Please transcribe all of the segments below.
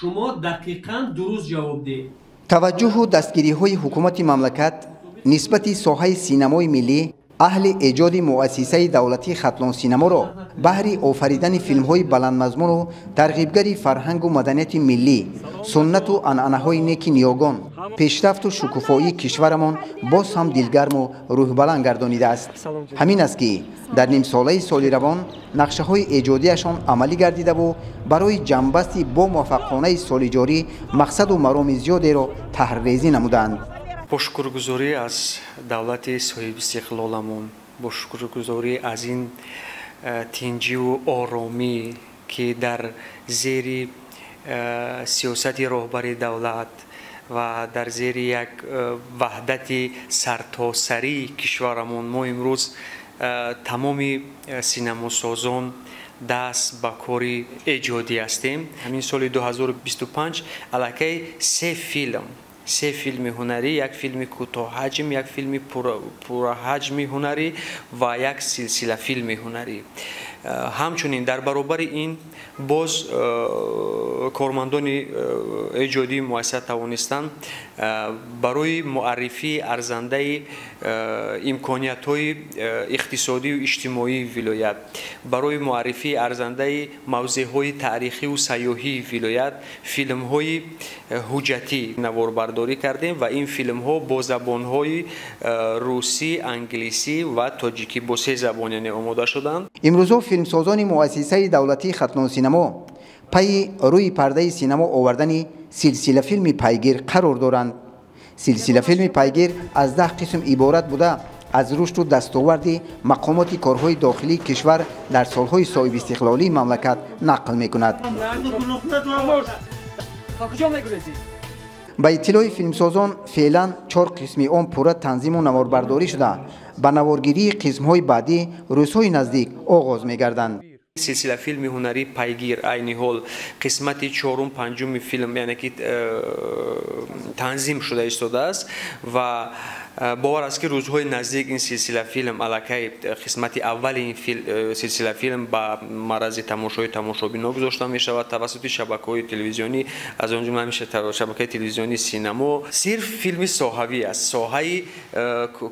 شما دقیقاً درست جواب دهید. توجه و دستگیری های حکومت مملکت نسبت ساحه سینمای ملی اهل ایجاد مؤسسه دولتی خطلان سینما را بهر آفریدن فیلم های بلند مضمون و ترغیبگر فرهنگ و مدنیت ملی، سنت و عنعنه های نیک نیاگان، پیشرفت و شکوفایی کشورمان باز هم دلگرم و روح بلند گردانیده است. همین است که در نیم ساله سال روان نقشه های ایجادیشان عملی گردیده و برای جنبستی با موفقانه سال جاری مقصد و مرام زیادی را تحریزی نمودند. با شکرگزاری از دولت صاحب استقلالمون، با شکرگزاری از این تنجی و آرامی که در زیر سیاست رهبری دولت و در زیر یک وحدت سرتاسری کشورمون ما امروز تمام سینماسازان دست به کار ایجادی هستیم. همین سال 2025 علاقه سه فیلم هنری، یک فیلم کوتاه حجم، یک فیلم پرحجم هنری و یک سلسله فیلم هنری. همچنین در برابر این باز کارمندان ایجادی مؤسسه توانستند برای معرفی ارزنده امکانیت‌های اقتصادی و اجتماعی ولایت، برای معرفی ارزنده موضوعهای تاریخی و سیاحی ولایت فیلم‌های حجتی نواربرداری کردیم و این فیلم‌ها با زبان‌های روسی، انگلیسی و تاجیکی با سه زبان آماده شدند. امروز فیلمسازان مؤسسه دولتی خطلان سینما پی روی پرده سینما آوردن سلسله فیلم پیگیر قرار دارند. سلسله فیلم پیگیر از 10 قسم عبارت بوده از رشد و دستاورد مقامات کارهای داخلی کشور در سالهای صاحب استقلالی مملکت نقل می‌کند. به اطلاع فیلمسازان فعلا 4 قسم آن پورا تنظیم و نواربرداری شده. به نوارگیری قسم‌های بعدی روزهای نزدیک آغاز می‌گردند. سلسله فیلم هنری پیگیر عین حال قسمت 4 و 5 فیلم یعنی که تنظیم شده ایستاده است و باور است که روزهای نزدیک این سلسله فیلم علاقه قسمت اول این سلسله فیلم با معرض تماشابینا گذاشته می شود توسط شبکه‌های تلویزیونی، از آن جمله میشه شبکه تلویزیونی سینما. صرف فیلم ساحوی است، ساحه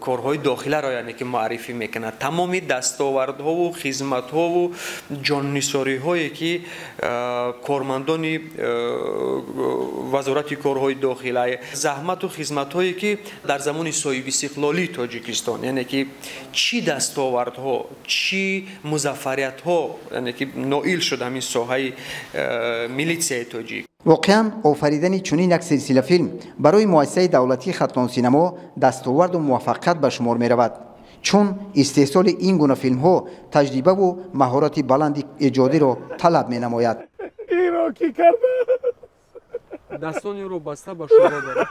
کارهای داخلی را یعنی که معرفی میکنه. تمامی دستاوردها و خدمت‌ها و جان‌نثاری‌هایی که کارمندان وزارت کارهای داخلی زحمت و خدمت‌هایی که در زمان صاحب استقلالی تاجیکستان یعنی که چی دستاوردها، چی مظفریت‌ها یعنی که نائل شد همین ساحه میلیسیای تاجیک. واقعا آفریدن چنین یک سلسله فیلم برای مؤسسه دولتی خطلان سینما دستاورد و موفقیت به شمار می رود، چون استحصال این گونه فیلم ها تجربه و مهارت بلند ایجادی را طلب می نماید. اینا کی کرده؟ دستانی رو بسته به شما داره.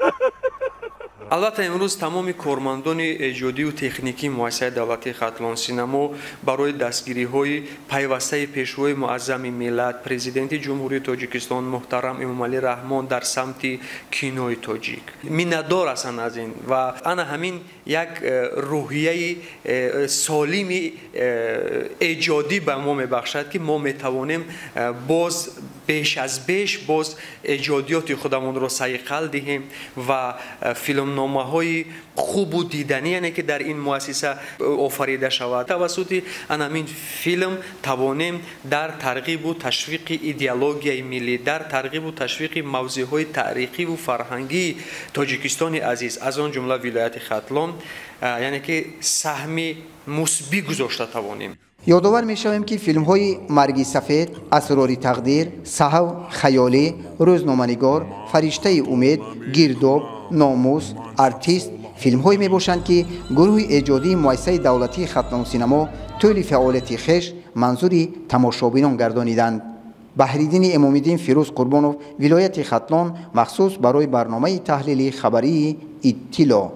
البته امروز تمام کارمندان ایجادی و تکنیکی مؤسسه دولتی خطلان سینما برای دستگیری های پیوسته پیشروی معظم ملت پرزیدنت جمهوری تاجیکستان محترم امامعلی رحمان در سمت کینوی تاجیک میندار هستند از این و انا همین یک روحیه سالم ایجادی به ما میبخشد که ما میتوانیم باز بیش از بیش باز ایجادیات خودمون را صیقل دهیم و فیلمنامه های خوب و دیدنی یعنی که در این مؤسسه آفریده شود توسط همین فیلم توانیم در ترغیب و تشویق ایدئولوژی ملی، در ترغیب و تشویق موضوعهای تاریخی و فرهنگی تاجیکستان عزیز از آن جمله ولایت خطلان یعنی که سهمی مثبت گذاشته توانیم. یادآور می‌شویم که فیلم‌های مرگ سفید، اسرار تقدیر، سهو خیالی، روزنامه‌نگار، فرشته امید، گرداب، ناموس، آرتیست فیلم‌هایی میباشند که گروه ایجادی مؤسسه دولتی خطلان سینما طول فعالیت خویش منظوری تماشابینان گردانیدند. بهرالدین امامی‌دین فیروز قربانوف، ولایت خطلان، مخصوص برای برنامه تحلیلی خبری اطلاع.